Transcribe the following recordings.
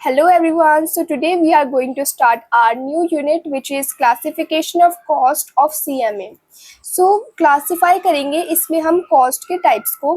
Hello everyone. So today we are going to start our new unit which is classification of cost of CMA. So classify करेंगे इसमें हम cost के types को।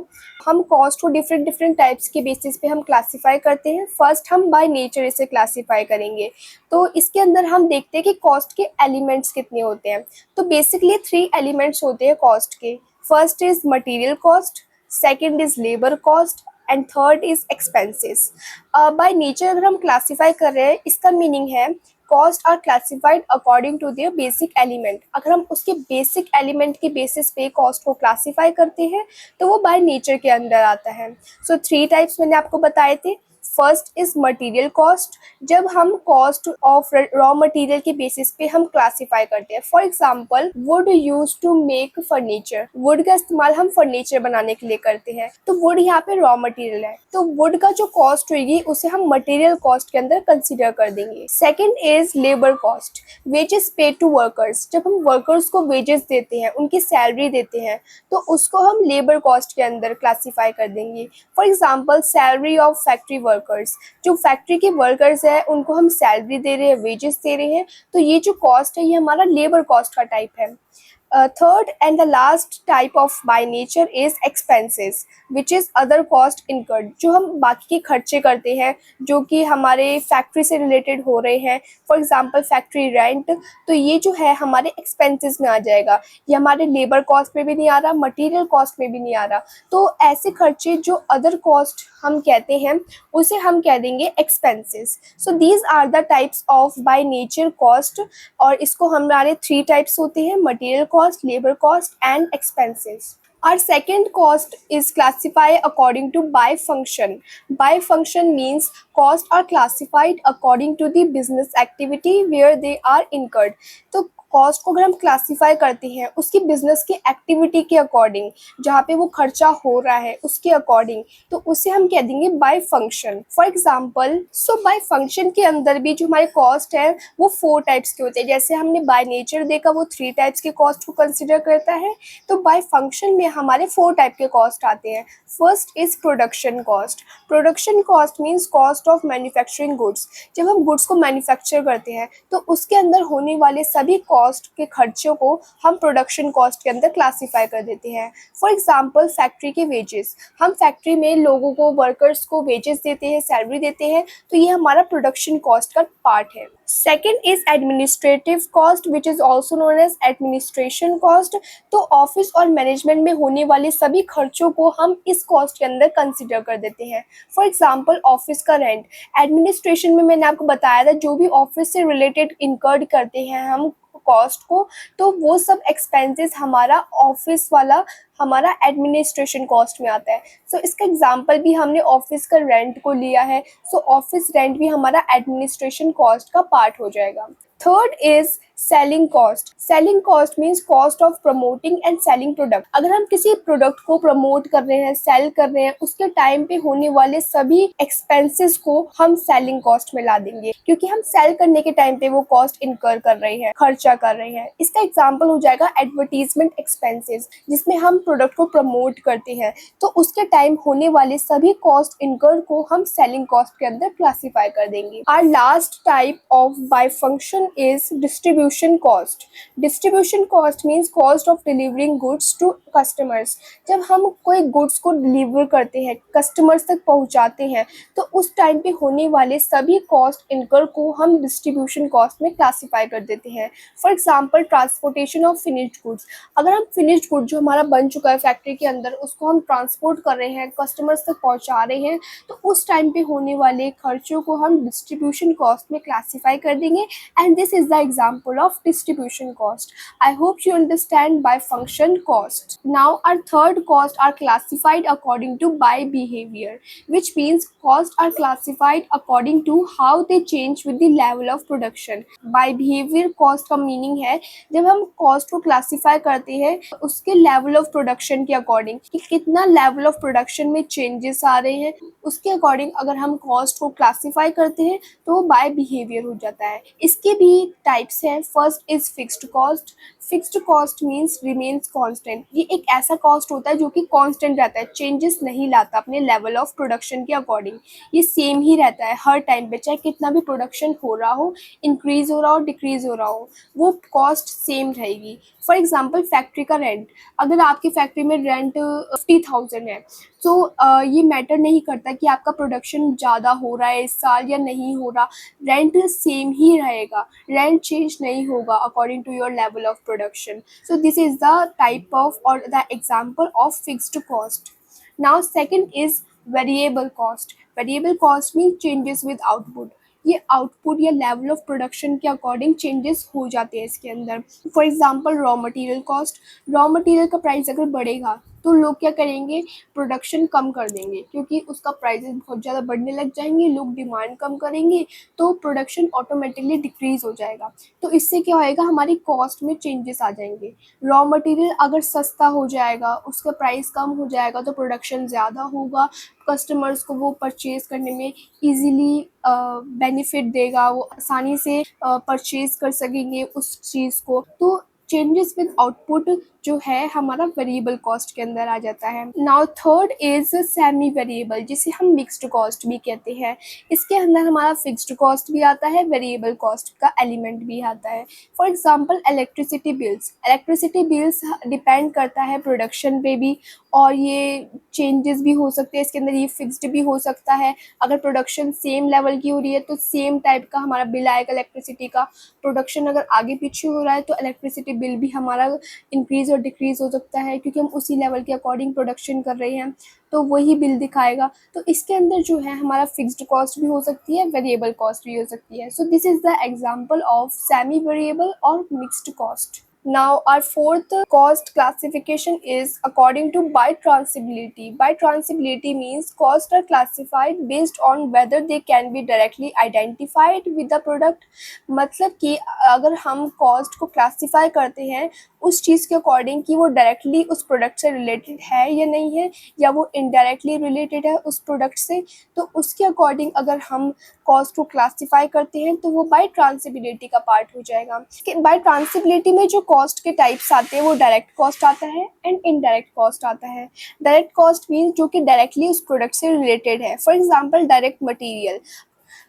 हम cost को different types के basis पे हम क्लासीफाई करते हैं। फर्स्ट हम बाय नेचर इसे क्लासीफाई करेंगे। तो इसके अंदर हम देखते हैं कि कॉस्ट के एलिमेंट्स कितने होते हैं। तो बेसिकली 3 एलिमेंट्स होते हैं कॉस्ट के। First is material cost, second is labour cost and third is expenses. By nature अगर हम क्लासीफाई कर रहे हैं इसका मीनिंग है cost are classified according to their basic element. अगर हम उसके बेसिक एलिमेंट के बेसिस पे कॉस्ट को क्लासीफाई करते हैं तो वो बाय नेचर के अंदर आता है। सो 3 टाइप्स मैंने आपको बताए थे। फर्स्ट इज मटेरियल कॉस्ट, जब हम कॉस्ट ऑफ रॉ मटेरियल के बेसिस पे हम क्लासीफाई करते हैं। For example wood use to make furniture, wood का इस्तेमाल हम फर्नीचर बनाने के लिए करते हैं। तो वुड यहाँ पे रॉ मटेरियल है, तो वुड का जो कॉस्ट होगी उसे हम मटेरियल कॉस्ट के अंदर कंसिडर कर देंगे। Second is labour cost, wages paid to workers, जब हम वर्कर्स को वेजेस देते हैं, उनकी सैलरी देते हैं, तो उसको हम लेबर कॉस्ट के अंदर क्लासीफाई कर देंगे। For example salary of factory workers, जो फैक्ट्री के वर्कर्स है उनको हम सैलरी दे रहे हैं, वेजेस दे रहे हैं, तो ये जो कॉस्ट है ये हमारा लेबर कॉस्ट का टाइप है। Third and the last type of by nature is expenses which is other cost incurred, जो हम बाकी के खर्चे करते हैं जो कि हमारे फैक्ट्री से रिलेटेड हो रहे हैं। फॉर एग्जांपल फैक्ट्री रेंट, तो ये जो है हमारे एक्सपेंसेस में आ जाएगा, ये हमारे लेबर कॉस्ट में भी नहीं आ रहा, मटेरियल कॉस्ट में भी नहीं आ रहा। तो ऐसे खर्चे जो अदर कॉस्ट हम कहते हैं उसे हम कह देंगे expenses. So these are the types of by nature cost, और इसको हमारे 3 टाइप्स होते हैं, material cost, labor cost and expenses. Our second cost is classified according to by function. By function means costs are classified according to the business activity where they are incurred. तो cost को अगर हम classify करते हैं उसकी business की activity के according, जहाँ पे वो खर्चा हो रहा है उसके अकॉर्डिंग, तो उसे हम कह देंगे by function. For example by function के अंदर भी जो हमारे कॉस्ट है वो 4 टाइप्स के होते हैं। जैसे हमने बाय नेचर देखा वो 3 टाइप्स के कॉस्ट को कंसिडर करता है, तो बाय फंक्शन में हमारे 4 टाइप के कॉस्ट आते हैं। First is production cost. Production cost means cost of manufacturing goods, जब हम गुड्स को मैन्युफैक्चर करते हैं तो उसके अंदर होने वाले सभी कॉस्ट के खर्चों को हम प्रोडक्शन कॉस्ट के अंदर क्लासीफाई कर देते हैं। फॉर एग्जांपल फैक्ट्री के वेजेस, हम फैक्ट्री में लोगों को, वर्कर्स को वेजेस देते हैं, सैलरी देते हैं, तो ये हमारा प्रोडक्शन कॉस्ट का पार्ट है। Second is administrative cost which is also known as administration cost. तो ऑफिस और मैनेजमेंट में होने वाले सभी खर्चों को हम इस कॉस्ट के अंदर कंसिडर कर देते हैं। फॉर एग्जांपल ऑफिस का रेंट, एडमिनिस्ट्रेशन में मैंने आपको बताया था जो भी ऑफिस से रिलेटेड इनकर्ड करते हैं हम कॉस्ट को, तो वो सब एक्सपेंसेस हमारा ऑफिस वाला हमारा एडमिनिस्ट्रेशन कॉस्ट में आता है। सो इसका एग्जांपल भी हमने ऑफिस का रेंट को लिया है, सो ऑफिस रेंट भी हमारा एडमिनिस्ट्रेशन कॉस्ट का पार्ट हो जाएगा। Third is selling cost. Selling cost means cost of promoting and selling product. अगर हम किसी प्रोडक्ट को प्रमोट कर रहे हैं, सेल कर रहे हैं, उसके टाइम पे होने वाले सभी एक्सपेंसेस को हम सेलिंग कॉस्ट में ला देंगे, क्योंकि हम सेल करने के टाइम पे वो कॉस्ट इनकर कर रहे हैं, खर्चा कर रहे हैं। इसका एग्जाम्पल हो जाएगा एडवर्टीजमेंट एक्सपेंसेस, जिसमें हम प्रोडक्ट को प्रमोट करते हैं, तो उसके टाइम होने वाले सभी कॉस्ट इनकर को हम सेलिंग कॉस्ट के अंदर क्लासीफाई कर देंगे। Our last type of by function is distribution cost. Distribution cost means cost of delivering goods to customers. जब हम कोई गुड्स को डिलीवर करते हैं, कस्टमर्स तक पहुंचाते हैं, तो उस टाइम पे होने वाले सभी कॉस्ट इनकर को हम डिस्ट्रीब्यूशन कॉस्ट में क्लासीफाई कर देते हैं। For example transportation of finished goods, अगर हम फिनिश्ड गुड जो हमारा बन चुका है फैक्ट्री के अंदर उसको हम ट्रांसपोर्ट कर रहे हैं, कस्टमर्स तक पहुंचा रहे हैं, तो उस टाइम पे होने वाले खर्चों को हम डिस्ट्रीब्यूशन कॉस्ट में क्लासीफाई कर देंगे। And this is the example of distribution cost. I hope you understand by function cost. Now our third cost are classified according to by behavior, which means costs are classified according to how they change with the level of production. By behavior cost का meaning है जब हम cost को classify करते हैं उसके level of production के according, कि कितना level of production में changes आ रहे हैं, उसके according अगर हम cost को classify करते हैं तो by behavior हो जाता है। इसके भी थ्री टाइप्स हैं। First is fixed cost. Fixed cost means remains constant. ये एक ऐसा कॉस्ट होता है जो कि कांस्टेंट रहता है, चेंजेस नहीं लाता अपने लेवल ऑफ प्रोडक्शन के अकॉर्डिंग। ये सेम ही रहता है हर टाइम पे, चाहे कितना भी प्रोडक्शन हो रहा हो, इंक्रीज हो रहा हो, डिक्रीज हो रहा हो, वो कॉस्ट सेम रहेगी। फॉर एग्जाम्पल फैक्ट्री का रेंट, अगर आपकी फैक्ट्री में रेंट 50,000 है, तो ये मैटर नहीं करता कि आपका प्रोडक्शन ज़्यादा हो रहा है इस साल या नहीं हो रहा, रेंट सेम ही रहेगा, रेंट चेंज नहीं होगा according to your level of production. So this is the type of और the example of fixed cost. Now second is variable cost. Variable cost mean changes with output. ये output या level of production के according changes हो जाते हैं इसके अंदर। For example raw material cost, raw material का प्राइस अगर बढ़ेगा तो लोग क्या करेंगे, प्रोडक्शन कम कर देंगे, क्योंकि उसका प्राइसेस बहुत ज़्यादा बढ़ने लग जाएंगे, लोग डिमांड कम करेंगे, तो प्रोडक्शन ऑटोमेटिकली डिक्रीज हो जाएगा। तो इससे क्या होएगा, हमारी कॉस्ट में चेंजेस आ जाएंगे। रॉ मटेरियल अगर सस्ता हो जाएगा, उसका प्राइस कम हो जाएगा, तो प्रोडक्शन ज़्यादा होगा, कस्टमर्स को वो परचेज करने में इजीली बेनिफिट देगा, वो आसानी से परचेज कर सकेंगे उस चीज़ को। तो चेंजेस विद आउटपुट जो है हमारा वेरिएबल कॉस्ट के अंदर आ जाता है। Now third is semi variable, जिसे हम मिक्स्ड कॉस्ट भी कहते हैं। इसके अंदर हमारा फिक्स्ड कॉस्ट भी आता है, वेरिएबल कॉस्ट का एलिमेंट भी आता है। For example electricity bills. Electricity bills depend करता है प्रोडक्शन पे भी, और ये चेंजेस भी हो सकते हैं इसके अंदर, ये फिक्स्ड भी हो सकता है। अगर प्रोडक्शन सेम लेवल की हो रही है तो सेम टाइप का हमारा बिल आएगा इलेक्ट्रिसिटी का। प्रोडक्शन अगर आगे पीछे हो रहा है तो इलेक्ट्रिसिटी बिल भी हमारा इंक्रीज और डिक्रीज हो सकता है, क्योंकि हम उसी लेवल के अकॉर्डिंग प्रोडक्शन कर रहे हैं, तो वही बिल दिखाएगा। तो इसके अंदर जो है हमारा फिक्स्ड कॉस्ट भी हो सकती है, वेरिएबल कॉस्ट भी हो सकती है। So this is the example of semi variable और mixed cost. Now our fourth cost classification is according to by transferability. By transferability means costs are classified based on whether they can be directly identified with the product. मतलब कि अगर हम cost को classify करते हैं उस चीज़ के according कि वो डायरेक्टली उस प्रोडक्ट से रिलेटेड है या नहीं है, या वो इनडायरेक्टली रिलेटेड है उस प्रोडक्ट से, तो उसके अकॉर्डिंग अगर हम कॉस्ट को क्लासीफाई करते हैं तो वो बाय ट्रांसिबिलिटी का पार्ट हो जाएगा। बाय ट्रांसिबिलिटी में जो कॉस्ट के टाइप्स आते हैं वो डायरेक्ट कॉस्ट आता है एंड इनडायरेक्ट कॉस्ट आता है। डायरेक्ट कॉस्ट मीन्स जो कि डायरेक्टली उस प्रोडक्ट से रिलेटेड है। For example direct material,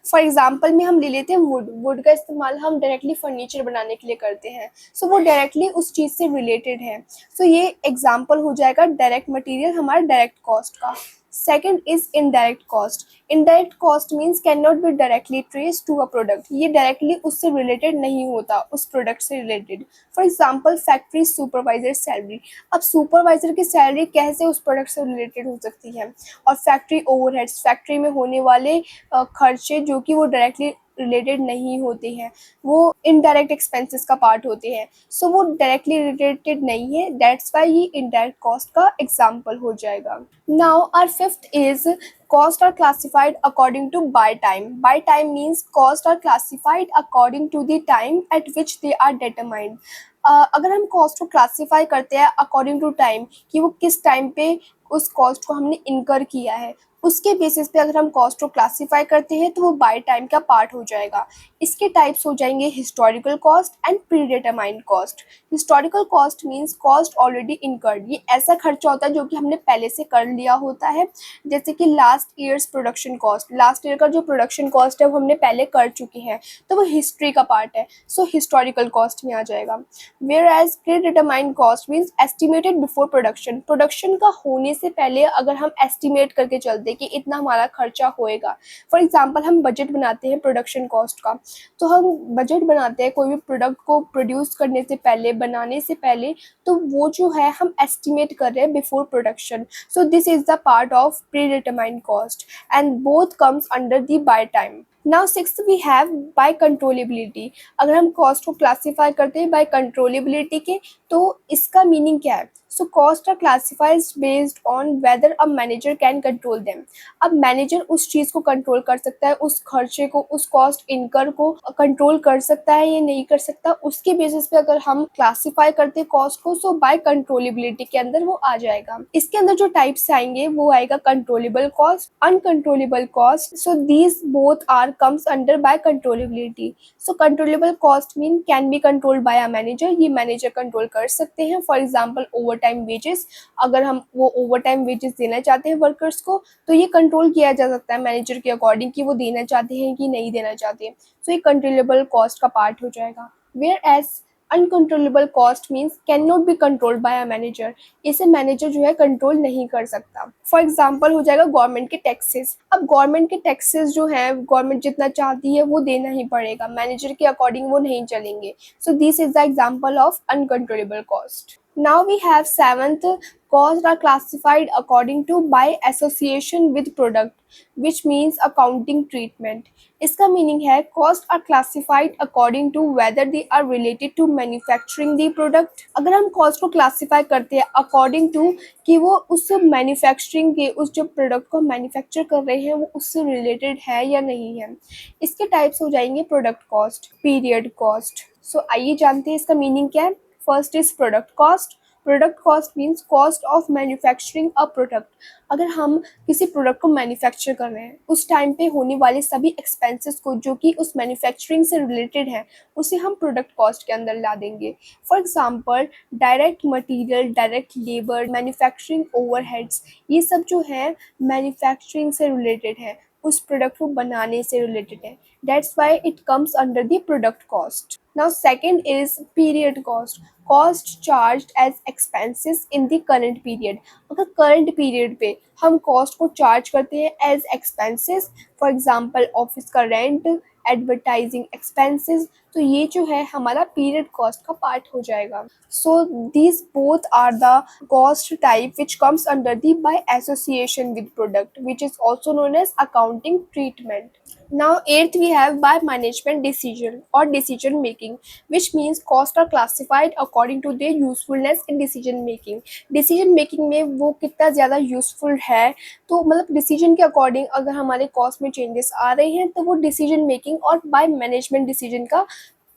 for example में हम ले लेते हैं वुड। वुड का इस्तेमाल हम डायरेक्टली फर्नीचर बनाने के लिए करते हैं, सो वो डायरेक्टली उस चीज़ से रिलेटेड है। सो ये एग्जाम्पल हो जाएगा डायरेक्ट मटेरियल हमारा डायरेक्ट कॉस्ट का। Second is indirect cost. Indirect cost means can not be directly trace to a product. ये डायरेक्टली उससे रिलेटेड नहीं होता, उस प्रोडक्ट से related. For example factory supervisor salary. अब सुपरवाइजर की सैलरी कैसे उस प्रोडक्ट से रिलेटेड हो सकती है? और फैक्ट्री ओवरहेड्स, फैक्ट्री में होने वाले खर्चे जो कि वो डायरेक्टली रिलेटेड नहीं होते हैं, वो इनडायरेक्ट एक्सपेंसेस का पार्ट होते हैं, सो वो डायरेक्टली रिलेटेड नहीं है, दैट्स वाई ये इनडायरेक्ट कॉस्ट का एग्जाम्पल हो जाएगा। Now our fifth is costs are classified according to by time. By time means costs are classified according to the time at which they are determined. अगर हम cost को classify करते हैं according to time कि वो किस time पे उस कॉस्ट को हमने इनकर किया है, उसके बेसिस पे अगर हम कॉस्ट को क्लासीफाई करते हैं तो वो बाय टाइम का पार्ट हो जाएगा। इसके टाइप्स हो जाएंगे historical cost and pre determined cost. Historical cost means cost already incurred. ये ऐसा खर्चा होता है जो कि हमने पहले से कर लिया होता है, जैसे कि last years production cost. Last year का जो प्रोडक्शन कॉस्ट है वो हमने पहले कर चुके हैं, तो वो हिस्ट्री का पार्ट है, सो हिस्टोरिकल कॉस्ट में आ जाएगा। Whereas predetermined cost means estimated before production. Production का होने से पहले अगर हम एस्टिमेट करके चलते कि इतना हमारा खर्चा होएगा। फॉर एग्जांपल हम बजट बनाते हैं प्रोडक्शन कॉस्ट का, तो हम बजट बनाते हैं कोई भी प्रोडक्ट को प्रोड्यूस करने से पहले, बनाने से पहले, तो वो जो है हम एस्टिमेट कर रहे हैं before production. So this is the part of predetermined cost and both comes under the by time. Now sixth we have by controllability. अगर हम कॉस्ट को क्लासीफाई करते हैं बाय कंट्रोलेबिलिटी के, तो इसका मीनिंग क्या है? So cost are classified based on whether a manager can control them. अब मैनेजर उस चीज़ को कंट्रोल कर सकता है, उस खर्चे को, उस कॉस्ट इनकर को कंट्रोल कर सकता है या नहीं कर सकता, उसके बेसिस पे अगर हम क्लासिफाई करते हैं कॉस्ट को, सो बाय कंट्रोलेबिलिटी के अंदर वो आ जाएगा। इसके अंदर जो टाइप्स आएंगे वो आएगा controllable cost, uncontrollable cost. So these both are comes under by controllability. So controllable cost mean can be controlled by a manager, ये मैनेजर कंट्रोल कर सकते हैं। For example overtime wages, अगर हम वो ओवर टाइम वेजेस देना चाहते हैं वर्कर्स को, तो ये कंट्रोल किया जा सकता है मैनेजर के अकॉर्डिंग कि वो देना चाहते हैं कि नहीं देना चाहते। सो ये कंट्रोलेबल कॉस्ट का पार्ट हो जाएगा। Whereas uncontrollable cost means can not be controlled by a manager, इसे मैनेजर जो है कंट्रोल नहीं कर सकता। फॉर एग्जाम्पल हो जाएगा गवर्नमेंट के टैक्सेस। अब गवर्नमेंट के टैक्सेस जो है गवर्नमेंट जितना चाहती है वो देना ही पड़ेगा, मैनेजर के अकॉर्डिंग वो नहीं चलेंगे। सो this is the example of uncontrollable cost. Now we have seventh, costs are classified according to by association with product, which means accounting treatment. इसका मीनिंग है cost are classified according to whether they are related to manufacturing the product। अगर हम cost को classify करते हैं according to कि वो उस manufacturing के, उस जो प्रोडक्ट को मैन्युफैक्चर कर रहे हैं वो उससे रिलेटेड है या नहीं है। इसके टाइप्स हो जाएंगे product cost, period cost. So आइए जानते हैं इसका मीनिंग क्या है। First is product cost. Product cost means cost of manufacturing a product. अगर हम किसी प्रोडक्ट को मैन्युफैक्चर कर रहे हैं उस टाइम पे होने वाले सभी एक्सपेंसेस को जो कि उस मैन्युफैक्चरिंग से रिलेटेड है उसे हम प्रोडक्ट कॉस्ट के अंदर ला देंगे। For example direct material, direct labour, manufacturing overheads, ये सब जो है मैन्युफैक्चरिंग से रिलेटेड है, उस प्रोडक्ट को बनाने से रिलेटेड है। That's why it comes under the product cost. Now second is period cost. Cost charged as expenses in the current period. अगर current period पे हम cost को charge करते हैं as expenses, for example office का rent, advertising expenses, तो ये जो है हमारा period cost का part हो जाएगा। So these both are the cost type which comes under the by association with product, which is also known as accounting treatment. Now eighth we have by management decision or decision making, which means costs are classified according to their usefulness in decision making. Decision making में वो कितना ज़्यादा useful है, तो मतलब decision के according अगर हमारे कॉस्ट में चेंजेस आ रहे हैं तो वो डिसीजन मेकिंग और बाय मैनेजमेंट डिसीजन का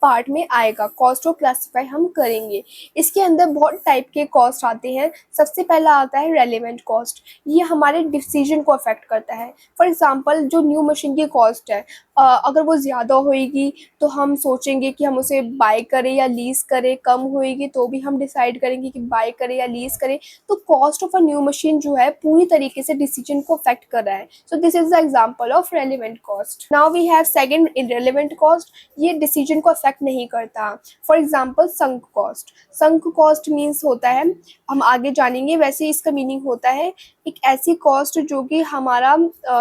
पार्ट में आएगा। कॉस्ट को क्लासिफाई हम करेंगे। इसके अंदर बहुत टाइप के कॉस्ट आते हैं। सबसे पहला आता है रेलेवेंट कॉस्ट, ये हमारे डिसीजन को अफेक्ट करता है। फॉर एग्जांपल जो न्यू मशीन की कॉस्ट है, अगर वो ज़्यादा होएगी तो हम सोचेंगे कि हम उसे बाय करें या लीज करें, कम होएगी तो भी हम डिसाइड करेंगे कि बाय करें या लीज करें। तो cost of a new machine जो है पूरी तरीके से डिसीजन को अफेक्ट कर रहा है। So this is the example of relevant cost. Now we have second irrelevant cost, ये डिसीजन को अफेक्ट नहीं करता। For example sunk cost. Sunk cost means होता है, हम आगे जानेंगे, वैसे इसका मीनिंग होता है एक ऐसी कॉस्ट जो कि हमारा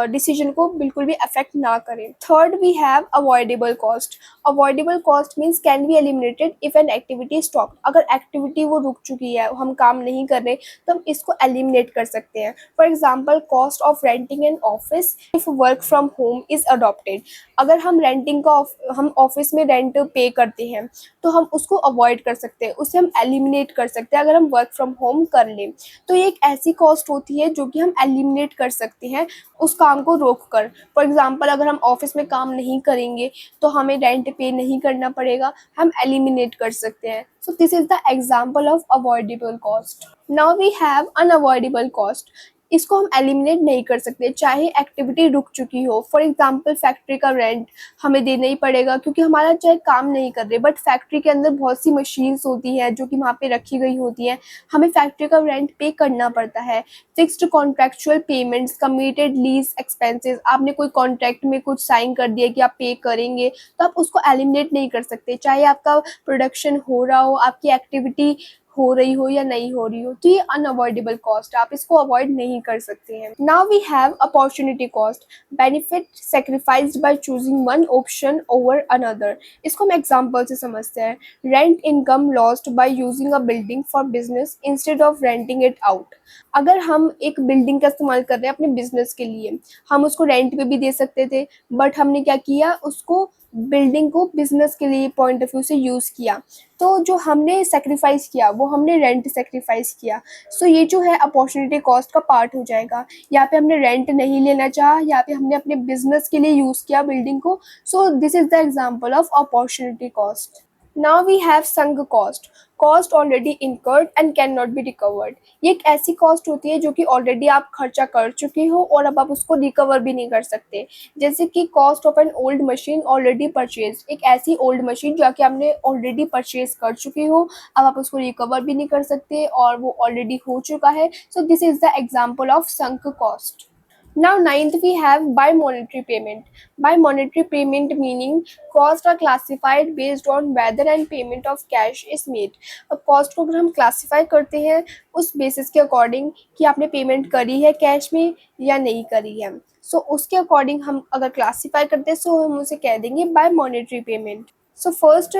डिसीजन को बिल्कुल भी अफेक्ट ना करे। Third we have avoidable cost. Avoidable cost means can be eliminated if an activity stop. अगर एक्टिविटी वो रुक चुकी है, हम काम नहीं कर रहे, तो हम इसको एलिमिनेट कर सकते हैं। For example cost of renting an office if work from home is adopted. अगर हम रेंटिंग का हम ऑफिस में रेंट पे करते हैं तो हम उसको अवॉइड कर सकते हैं, उसे हम एलिमिनेट कर सकते हैं अगर हम वर्क फ्रॉम होम कर लें। तो ये एक ऐसी कॉस्ट होती है जो कि हम एलिमिनेट कर सकते हैं उस काम को रोक कर। फॉर एग्जांपल अगर हम ऑफिस में काम नहीं करेंगे तो हमें रेंट पे नहीं करना पड़ेगा, हम एलिमिनेट कर सकते हैं। So this is the example of avoidable cost. Now we have unavoidable cost. इसको हम एलिमिनेट नहीं कर सकते चाहे एक्टिविटी रुक चुकी हो। फॉर एग्जांपल फैक्ट्री का रेंट हमें देना ही पड़ेगा क्योंकि हमारा चाहे काम नहीं कर रहे, बट फैक्ट्री के अंदर बहुत सी मशीन्स होती हैं जो कि वहाँ पे रखी गई होती हैं, हमें फैक्ट्री का रेंट पे करना पड़ता है। Fixed contractual payments, committed lease expenses, आपने कोई कॉन्ट्रैक्ट में कुछ साइन कर दिया कि आप पे करेंगे, तो आप उसको एलिमिनेट नहीं कर सकते चाहे आपका प्रोडक्शन हो रहा हो, आपकी एक्टिविटी हो रही हो या नहीं हो रही हो। तो ये अनअवॉइडेबल कॉस्ट, आप इसको अवॉइड नहीं कर सकते हैं। Now we have opportunity cost, benefit sacrificed by choosing one option over another. इसको हम एग्जांपल से समझते हैं। Rent income lost by using a building for business instead of renting it out. अगर हम एक बिल्डिंग का इस्तेमाल कर रहे हैं अपने बिजनेस के लिए, हम उसको रेंट पे भी दे सकते थे, बट हमने क्या किया, उसको बिल्डिंग को बिजनेस के लिए पॉइंट ऑफ व्यू से यूज़ किया। तो जो हमने सेक्रीफाइस किया वो हमने रेंट सेक्रीफाइस किया। सो ये जो है अपॉर्चुनिटी कॉस्ट का पार्ट हो जाएगा। यहाँ पे हमने रेंट नहीं लेना चाहा, यहाँ पे हमने अपने बिजनेस के लिए यूज़ किया बिल्डिंग को। So this is the example of opportunity cost. Now we have sunk cost, cost already incurred and can not be recovered. ये एक ऐसी कॉस्ट होती है जो कि ऑलरेडी आप खर्चा कर चुके हो और अब आप उसको रिकवर भी नहीं कर सकते। जैसे कि cost of an old machine already purchase, एक ऐसी ओल्ड मशीन जो कि आपने ऑलरेडी परचेज कर चुके हो, अब आप उसको रिकवर भी नहीं कर सकते और वो ऑलरेडी हो चुका है। So this is the example of sunk cost. Now ninth we have by monetary payment. By monetary payment meaning costs are classified based on whether and payment of cash is made. अब cost को अगर हम classify करते हैं उस basis के according कि आपने payment करी है cash में या नहीं करी है। So उसके according हम अगर classify करते हैं so हम उसे कह देंगे by monetary payment. So first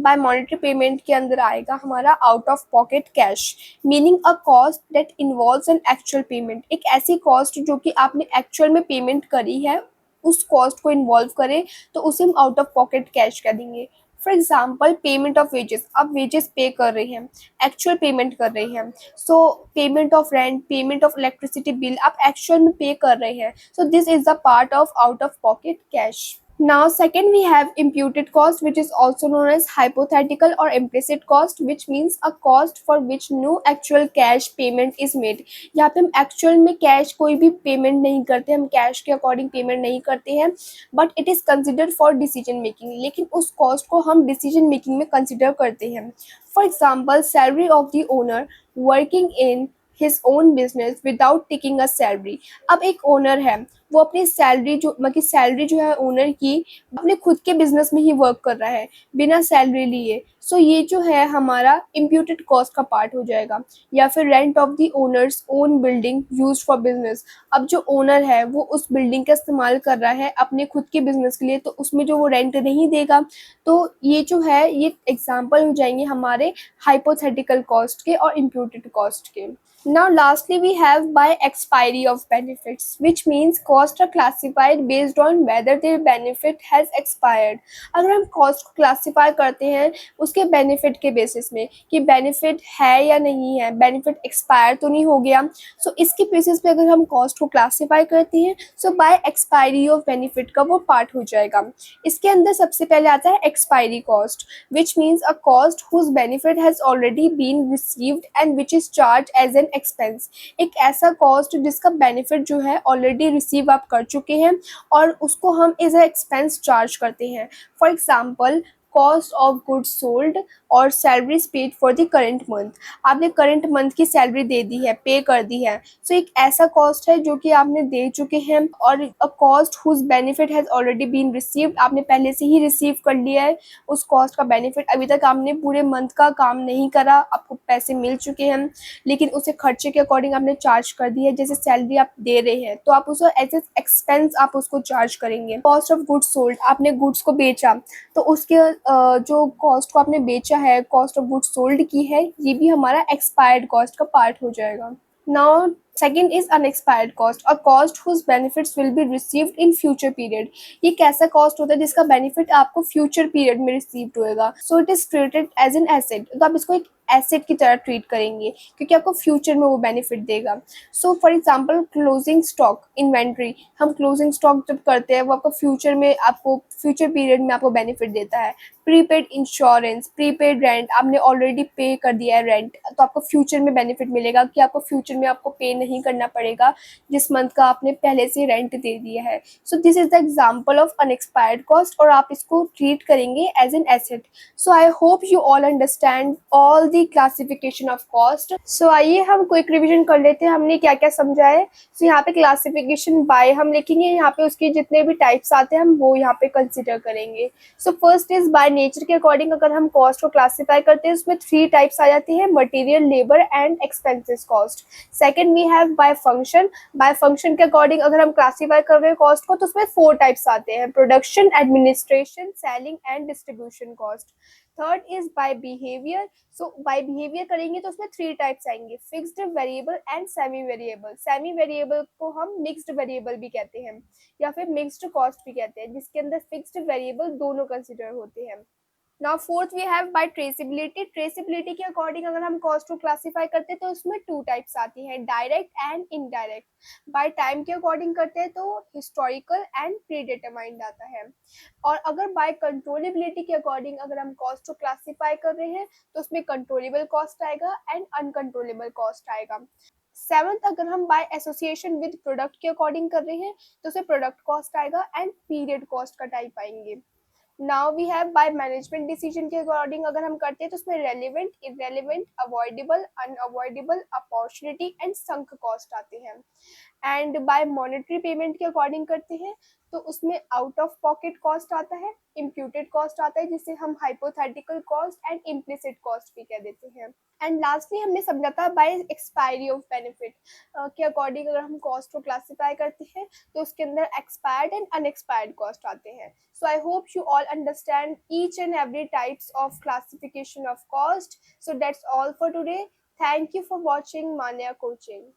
by monetary payment के अंदर आएगा हमारा out of pocket cash, meaning a cost that involves an actual payment. एक ऐसी कॉस्ट जो कि आपने एक्चुअल में पेमेंट करी है उस कॉस्ट को इन्वॉल्व करे तो उसे हम आउट ऑफ पॉकेट कैश कह देंगे। For example payment of wages, आप वेजेस पे कर रहे हैं, एक्चुअल पेमेंट कर रहे हैं। सो payment of rent, payment of electricity bill आप एक्चुअल में पे कर रहे हैं। So this is the part of out of pocket cash. Now second we have imputed cost, which is also known as hypothetical or implicit cost, which means a cost for which no actual cash payment is made. यहाँ पे हम actual में cash कोई भी payment नहीं करते, हम cash के according payment नहीं करते हैं, but it is considered for decision making. लेकिन उस cost को हम decision making में consider करते हैं। For example, salary of the owner working in his own business without taking a salary. अब एक ओनर है, वो अपनी सैलरी जो मतलब सैलरी जो है ओनर की अपने खुद के बिजनेस में ही वर्क कर रहा है बिना सैलरी लिए। सो ये जो है हमारा इम्प्यूटेड कॉस्ट का पार्ट हो जाएगा। या फिर rent of the owners own building used for business, अब जो ओनर है वो उस बिल्डिंग का इस्तेमाल कर रहा है अपने खुद के बिजनेस के लिए, तो उसमें जो वो रेंट नहीं देगा, तो ये जो है ये एग्जाम्पल हो जाएंगे हमारे हाइपोथेटिकल कॉस्ट के और इम्प्यूटेड कॉस्ट के। Now lastly we have by expiry of benefits, which means costs are classified based on whether their benefit has expired. अगर हम cost को classify करते हैं उसके benefit के basis में कि benefit है या नहीं है, benefit expire तो नहीं हो गया, so इसके basis पे अगर हम cost को classify करते हैं so by expiry of benefit का वो part हो जाएगा। इसके अंदर सबसे पहले आता है expiry cost, which means a cost whose benefit has already been received and which is charged as an expense. एक ऐसा कॉस्ट जिसका बेनिफिट जो है ऑलरेडी रिसीव आप कर चुके हैं और उसको हम एज ए एक्सपेंस चार्ज करते हैं। For example cost of goods sold और salaries paid for the current month, आपने करंट मंथ की सैलरी दे दी है, पे कर दी है, सो एक ऐसा कॉस्ट है जो कि आपने दे चुके हैं। और a cost whose benefit has already been received, आपने पहले से ही रिसीव कर लिया है उस कॉस्ट का बेनिफिट, अभी तक आपने पूरे मंथ का काम नहीं करा, आपको पैसे मिल चुके हैं लेकिन उसे खर्चे के अकॉर्डिंग आपने चार्ज कर दी है। जैसे सैलरी आप दे रहे हैं तो आप उसको एज ए एक्सपेंस आप उसको चार्ज करेंगे। कॉस्ट ऑफ गुड्स सोल्ड, आपने गुड्स को बेचा तो उसके जो कॉस्ट को आपने बेचा है, कॉस्ट ऑफ गुड्स सोल्ड की है, ये भी हमारा एक्सपायर्ड कॉस्ट का पार्ट हो जाएगा। Now second is unexpired cost, a cost whose benefits will be received in future period. ये कैसा कॉस्ट होता है जिसका बेनिफिट आपको फ्यूचर पीरियड में रिसीव्ड होएगा। So it is treated as an asset, तो आप इसको एक एसेट की तरह ट्रीट करेंगे क्योंकि आपको फ्यूचर में वो बेनिफिट देगा। So for example closing stock inventory, हम क्लोजिंग स्टॉक जब करते हैं वो आपको फ्यूचर में, आपको फ्यूचर पीरियड में आपको बेनिफिट देता है। प्रीपेड इंश्योरेंस, प्रीपेड रेंट, आपने ऑलरेडी पे कर दिया है रेंट तो आपको फ्यूचर में बेनिफिट मिलेगा कि आपको फ्यूचर में आपको पे नहीं करना पड़ेगा जिस मंथ का आपने पहले से रेंट दे दिया है। So this is the example of unexpired cost और आप इसको ट्रीट करेंगे as an asset. So I hope you all understand all the classification of cost. So आइए हम क्विक रिविजन कर लेते हैं हमने क्या क्या समझा है। सो यहाँ पे क्लासिफिकेशन बाय हम लिखेंगे, यहाँ पे उसके जितने भी टाइप्स आते हैं हम वो यहाँ पे कंसिडर करेंगे। So first is by nature के अकॉर्डिंग अगर हम कॉस्ट को क्लासिफाई करते हैं उसमें 3 टाइप्स आ जाती है, material, labour and expenses cost. Second we have by function, by function के अकॉर्डिंग अगर हम क्लासिफाई कर रहे हैं कॉस्ट को तो उसमें 4 टाइप्स आते हैं, production, administration, selling and distribution cost. Third is by behaviour, so by behaviour करेंगे तो उसमें 3 टाइप्स आएंगे, fixed, variable and semi variable. Semi variable को हम मिक्स्ड वेरिएबल भी कहते हैं या फिर मिक्स्ड कॉस्ट भी कहते हैं जिसके अंदर फिक्स्ड वेरिएबल दोनों कंसिडर होते हैं। Now fourth we have by traceability. Traceability के अकॉर्डिंग अगर हम कॉस्ट को क्लासीफाई करते हैं तो उसमें टू टाइप्स आती हैं, direct and indirect. By time के अकॉर्डिंग करते हैं तो हिस्टोरिकल एंड प्रीडिटरमाइंड आता है। और अगर बाय कंट्रोलेबिलिटी के अकॉर्डिंग अगर हम कॉस्ट को क्लासीफाई कर रहे हैं तो उसमें कंट्रोलेबल कॉस्ट आएगा एंड अनकंट्रोलेबल कॉस्ट आएगा। सेवंथ, अगर हम बाय एसोसिएशन विद प्रोडक्ट के अकॉर्डिंग कर रहे हैं तो उसमें प्रोडक्ट कॉस्ट आएगा एंड पीरियड कॉस्ट का टाइप आएंगे। Now we have by management decision के अकॉर्डिंग अगर हम करते हैं तो उसमें relevant, irrelevant, avoidable, unavoidable, opportunity and sunk cost आते हैं। एंड बाय मॉनेटरी पेमेंट के अकॉर्डिंग करते हैं तो उसमें आउट ऑफ पॉकेट कॉस्ट आता है, इम्प्यूटेड कॉस्ट आता है जिसे हम hypothetical cost and implicit cost भी कह देते हैं। एंड लास्टली हमने समझा था बाय एक्सपायरी ऑफ बेनिफिट के अकॉर्डिंग अगर हम कॉस्ट को क्लासीफाई करते हैं तो उसके अंदर एक्सपायर्ड एंड अनएक्सपायर्ड कॉस्ट आते हैं। So I hope you all understand each and every types of classification of cost. So that's all for today. Thank you for watching Manya coaching.